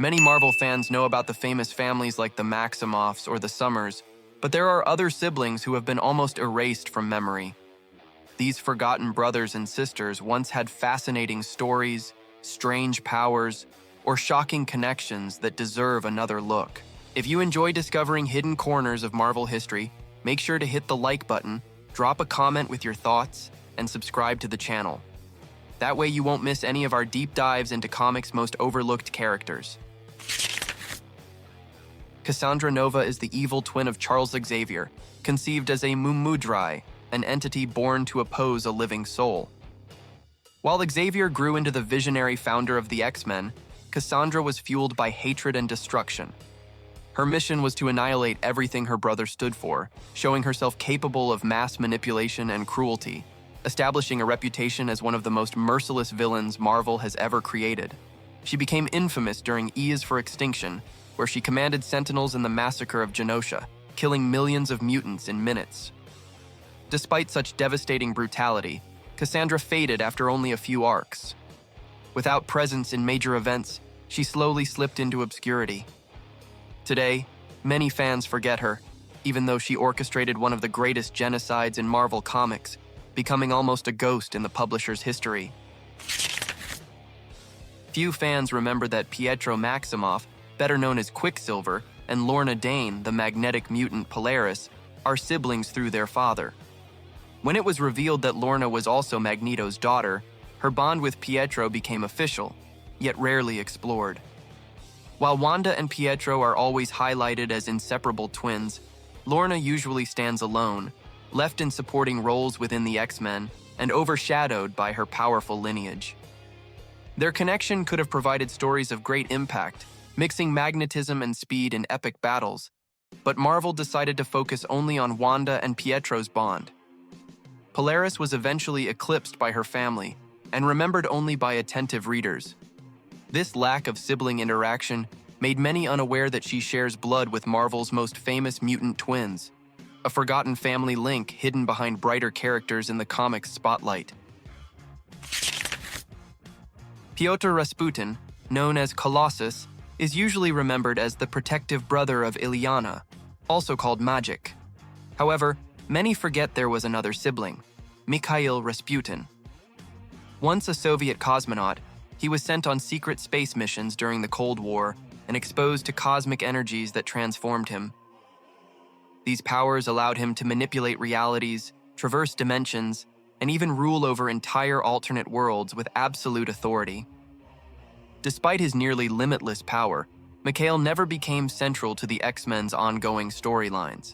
Many Marvel fans know about the famous families like the Maximoffs or the Summers, but there are other siblings who have been almost erased from memory. These forgotten brothers and sisters once had fascinating stories, strange powers, or shocking connections that deserve another look. If you enjoy discovering hidden corners of Marvel history, make sure to hit the like button, drop a comment with your thoughts, and subscribe to the channel. That way you won't miss any of our deep dives into comics' most overlooked characters. Cassandra Nova is the evil twin of Charles Xavier, conceived as a Mumudrai, an entity born to oppose a living soul. While Xavier grew into the visionary founder of the X-Men, Cassandra was fueled by hatred and destruction. Her mission was to annihilate everything her brother stood for, showing herself capable of mass manipulation and cruelty, establishing a reputation as one of the most merciless villains Marvel has ever created. She became infamous during E is for Extinction, where she commanded Sentinels in the massacre of Genosha, killing millions of mutants in minutes. Despite such devastating brutality, Cassandra faded after only a few arcs. Without presence in major events, she slowly slipped into obscurity. Today, many fans forget her, even though she orchestrated one of the greatest genocides in Marvel Comics, becoming almost a ghost in the publisher's history. Few fans remember that Pietro Maximoff, better known as Quicksilver, and Lorna Dane, the magnetic mutant Polaris, are siblings through their father. When it was revealed that Lorna was also Magneto's daughter, her bond with Pietro became official, yet rarely explored. While Wanda and Pietro are always highlighted as inseparable twins, Lorna usually stands alone, left in supporting roles within the X-Men, and overshadowed by her powerful lineage. Their connection could have provided stories of great impact, mixing magnetism and speed in epic battles, but Marvel decided to focus only on Wanda and Pietro's bond. Polaris was eventually eclipsed by her family, and remembered only by attentive readers. This lack of sibling interaction made many unaware that she shares blood with Marvel's most famous mutant twins, a forgotten family link hidden behind brighter characters in the comics spotlight. Piotr Rasputin, known as Colossus, is usually remembered as the protective brother of Illyana, also called Magic. However, many forget there was another sibling, Mikhail Rasputin. Once a Soviet cosmonaut, he was sent on secret space missions during the Cold War and exposed to cosmic energies that transformed him. These powers allowed him to manipulate realities, traverse dimensions, and even rule over entire alternate worlds with absolute authority. Despite his nearly limitless power, Mikhail never became central to the X-Men's ongoing storylines.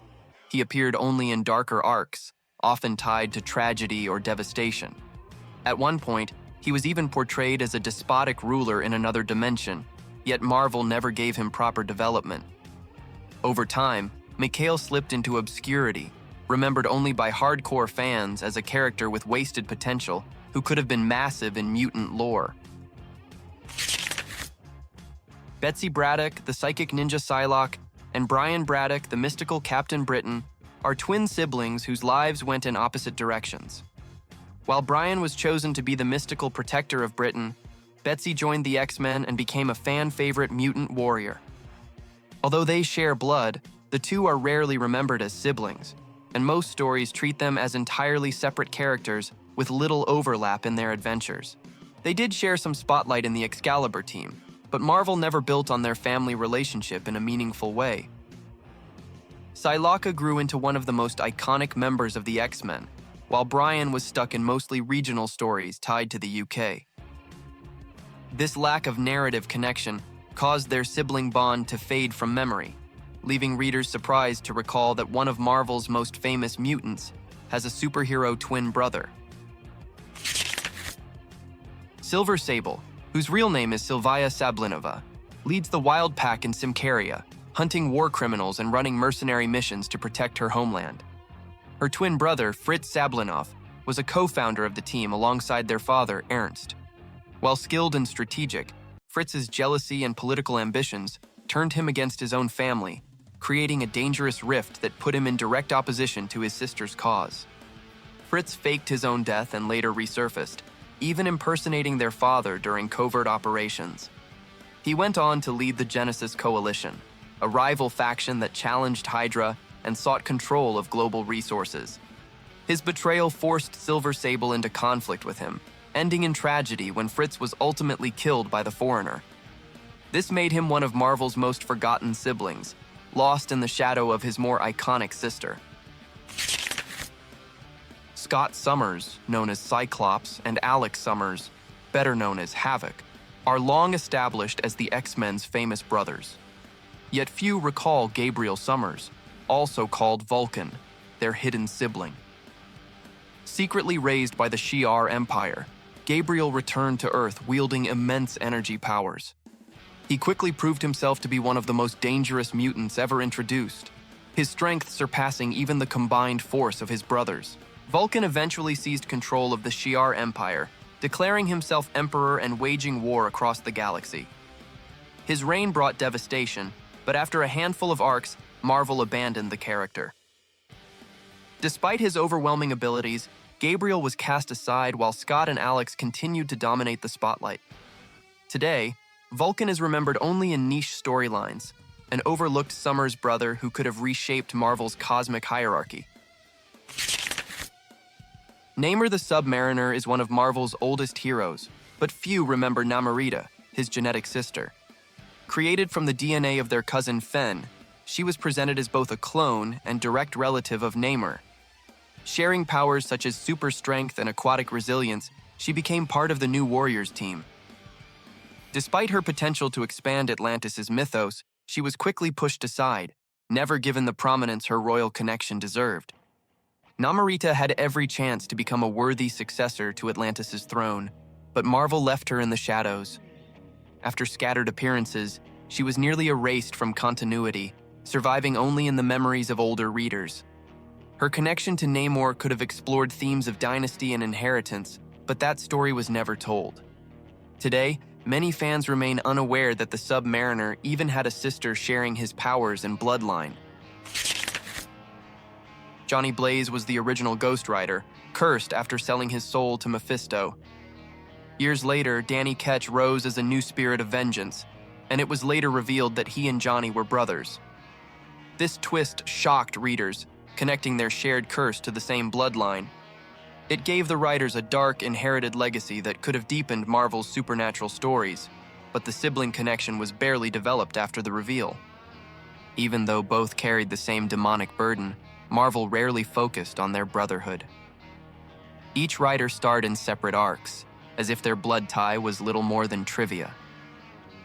He appeared only in darker arcs, often tied to tragedy or devastation. At one point, he was even portrayed as a despotic ruler in another dimension, yet Marvel never gave him proper development. Over time, Mikhail slipped into obscurity, remembered only by hardcore fans as a character with wasted potential who could have been massive in mutant lore. Betsy Braddock, the psychic ninja Psylocke, and Brian Braddock, the mystical Captain Britain, are twin siblings whose lives went in opposite directions. While Brian was chosen to be the mystical protector of Britain, Betsy joined the X-Men and became a fan-favorite mutant warrior. Although they share blood, the two are rarely remembered as siblings, and most stories treat them as entirely separate characters with little overlap in their adventures. They did share some spotlight in the Excalibur team, but Marvel never built on their family relationship in a meaningful way. Psylocke grew into one of the most iconic members of the X-Men, while Brian was stuck in mostly regional stories tied to the UK. This lack of narrative connection caused their sibling bond to fade from memory, leaving readers surprised to recall that one of Marvel's most famous mutants has a superhero twin brother. Silver Sable, whose real name is Sylvia Sablinova, leads the Wild Pack in Symkaria, hunting war criminals and running mercenary missions to protect her homeland. Her twin brother, Fritz Sabinoff, was a co-founder of the team alongside their father, Ernst. While skilled and strategic, Fritz's jealousy and political ambitions turned him against his own family, creating a dangerous rift that put him in direct opposition to his sister's cause. Fritz faked his own death and later resurfaced, even impersonating their father during covert operations. He went on to lead the Genesis Coalition, a rival faction that challenged Hydra and sought control of global resources. His betrayal forced Silver Sable into conflict with him, ending in tragedy when Fritz was ultimately killed by the Foreigner. This made him one of Marvel's most forgotten siblings, lost in the shadow of his more iconic sister. Scott Summers, known as Cyclops, and Alex Summers, better known as Havoc, are long established as the X-Men's famous brothers. Yet few recall Gabriel Summers, also called Vulcan, their hidden sibling. Secretly raised by the Shi'ar Empire, Gabriel returned to Earth wielding immense energy powers. He quickly proved himself to be one of the most dangerous mutants ever introduced, his strength surpassing even the combined force of his brothers. Vulcan eventually seized control of the Shi'ar Empire, declaring himself emperor and waging war across the galaxy. His reign brought devastation, but after a handful of arcs, Marvel abandoned the character. Despite his overwhelming abilities, Gabriel was cast aside while Scott and Alex continued to dominate the spotlight. Today, Vulcan is remembered only in niche storylines, an overlooked Summers brother who could have reshaped Marvel's cosmic hierarchy. Namor the Submariner is one of Marvel's oldest heroes, but few remember Namorita, his genetic sister. Created from the DNA of their cousin Fen, she was presented as both a clone and direct relative of Namor. Sharing powers such as super strength and aquatic resilience, she became part of the New Warriors team. Despite her potential to expand Atlantis' mythos, she was quickly pushed aside, never given the prominence her royal connection deserved. Namorita had every chance to become a worthy successor to Atlantis' throne, but Marvel left her in the shadows. After scattered appearances, she was nearly erased from continuity, surviving only in the memories of older readers. Her connection to Namor could have explored themes of dynasty and inheritance, but that story was never told. Today, many fans remain unaware that the Submariner even had a sister sharing his powers and bloodline. Johnny Blaze was the original Ghost Rider, cursed after selling his soul to Mephisto. Years later, Danny Ketch rose as a new spirit of vengeance, and it was later revealed that he and Johnny were brothers. This twist shocked readers, connecting their shared curse to the same bloodline. It gave the writers a dark, inherited legacy that could have deepened Marvel's supernatural stories, but the sibling connection was barely developed after the reveal. Even though both carried the same demonic burden, Marvel rarely focused on their brotherhood. Each writer starred in separate arcs, as if their blood tie was little more than trivia.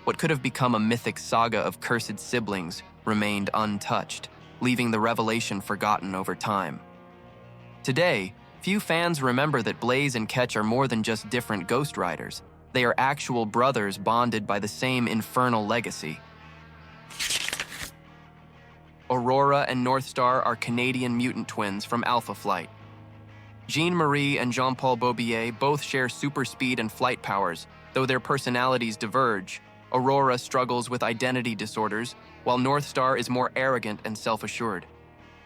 What could have become a mythic saga of cursed siblings remained untouched, leaving the revelation forgotten over time. Today, few fans remember that Blaze and Ketch are more than just different Ghost Riders. They are actual brothers bonded by the same infernal legacy. Aurora and Northstar are Canadian mutant twins from Alpha Flight. Jean-Marie and Jean-Paul Beaubier both share super speed and flight powers, though their personalities diverge. Aurora struggles with identity disorders, while Northstar is more arrogant and self-assured.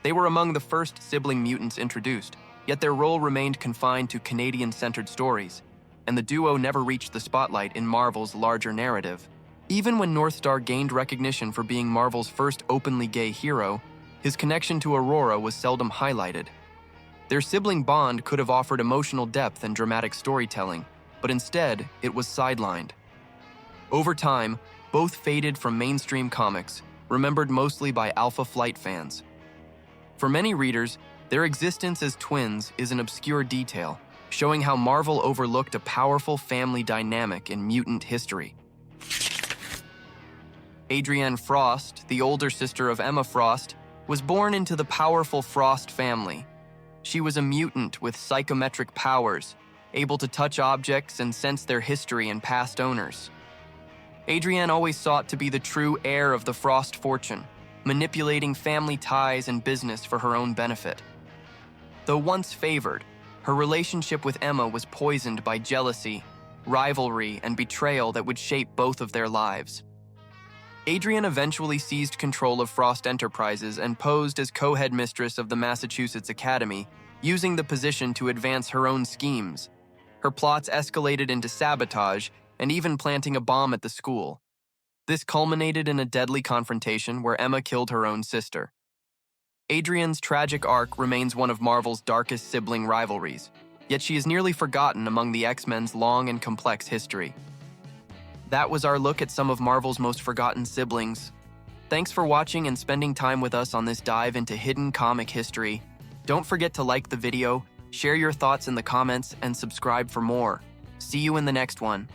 They were among the first sibling mutants introduced, yet their role remained confined to Canadian-centered stories, and the duo never reached the spotlight in Marvel's larger narrative. Even when Northstar gained recognition for being Marvel's first openly gay hero, his connection to Aurora was seldom highlighted. Their sibling bond could have offered emotional depth and dramatic storytelling, but instead, it was sidelined. Over time, both faded from mainstream comics, remembered mostly by Alpha Flight fans. For many readers, their existence as twins is an obscure detail, showing how Marvel overlooked a powerful family dynamic in mutant history. Adrienne Frost, the older sister of Emma Frost, was born into the powerful Frost family. She was a mutant with psychometric powers, able to touch objects and sense their history and past owners. Adrienne always sought to be the true heir of the Frost fortune, manipulating family ties and business for her own benefit. Though once favored, her relationship with Emma was poisoned by jealousy, rivalry, and betrayal that would shape both of their lives. Adrienne eventually seized control of Frost Enterprises and posed as co-headmistress of the Massachusetts Academy, using the position to advance her own schemes. Her plots escalated into sabotage and even planting a bomb at the school. This culminated in a deadly confrontation where Emma killed her own sister. Adrian's tragic arc remains one of Marvel's darkest sibling rivalries, yet she is nearly forgotten among the X-Men's long and complex history. That was our look at some of Marvel's most forgotten siblings. Thanks for watching and spending time with us on this dive into hidden comic history. Don't forget to like the video, share your thoughts in the comments, and subscribe for more. See you in the next one.